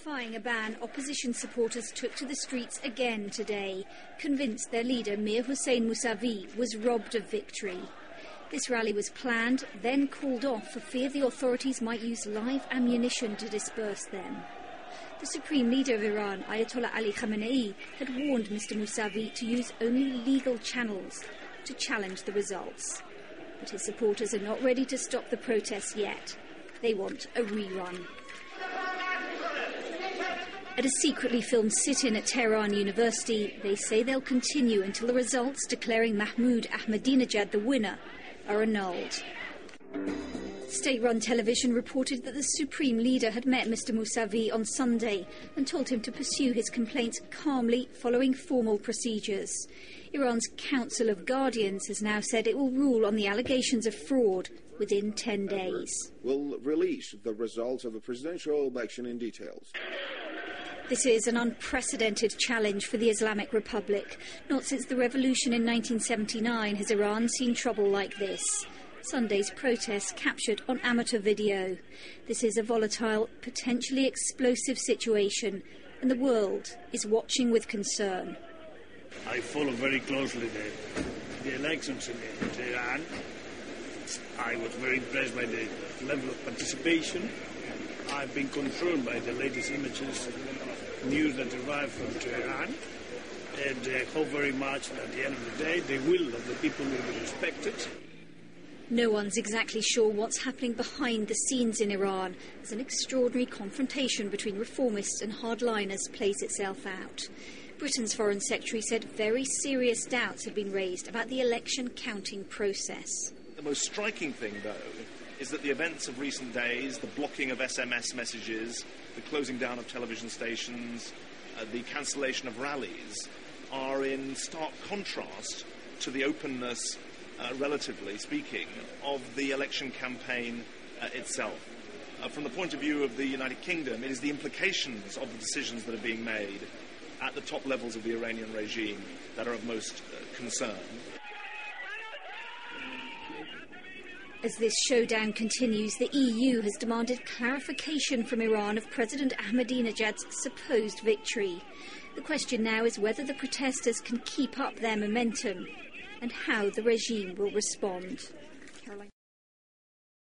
Defying a ban, opposition supporters took to the streets again today, convinced their leader Mir Hossein Mousavi was robbed of victory. This rally was planned, then called off for fear the authorities might use live ammunition to disperse them. The supreme leader of Iran, Ayatollah Ali Khamenei, had warned Mr Mousavi to use only legal channels to challenge the results. But his supporters are not ready to stop the protests yet. They want a rerun. At a secretly filmed sit-in at Tehran University, they say they'll continue until the results declaring Mahmoud Ahmadinejad the winner are annulled. State-run television reported that the supreme leader had met Mr Mousavi on Sunday and told him to pursue his complaints calmly following formal procedures. Iran's Council of Guardians has now said it will rule on the allegations of fraud within 10 days. We'll release the results of the presidential election in details. This is an unprecedented challenge for the Islamic Republic. Not since the revolution in 1979 has Iran seen trouble like this. Sunday's protests captured on amateur video. This is a volatile, potentially explosive situation, and the world is watching with concern. I follow very closely the elections in Iran. I was very impressed by the level of participation. I've been confirmed by the latest images, news that arrived from Tehran, and I hope very much that at the end of the day the will of the people will be respected. No one's exactly sure what's happening behind the scenes in Iran as an extraordinary confrontation between reformists and hardliners plays itself out. Britain's Foreign Secretary said very serious doubts have been raised about the election counting process. The most striking thing, though, is that the events of recent days, the blocking of SMS messages, the closing down of television stations, the cancellation of rallies, are in stark contrast to the openness, relatively speaking, of the election campaign itself. From the point of view of the United Kingdom, it is the implications of the decisions that are being made at the top levels of the Iranian regime that are of most concern. As this showdown continues, the EU has demanded clarification from Iran of President Ahmadinejad's supposed victory. The question now is whether the protesters can keep up their momentum and how the regime will respond.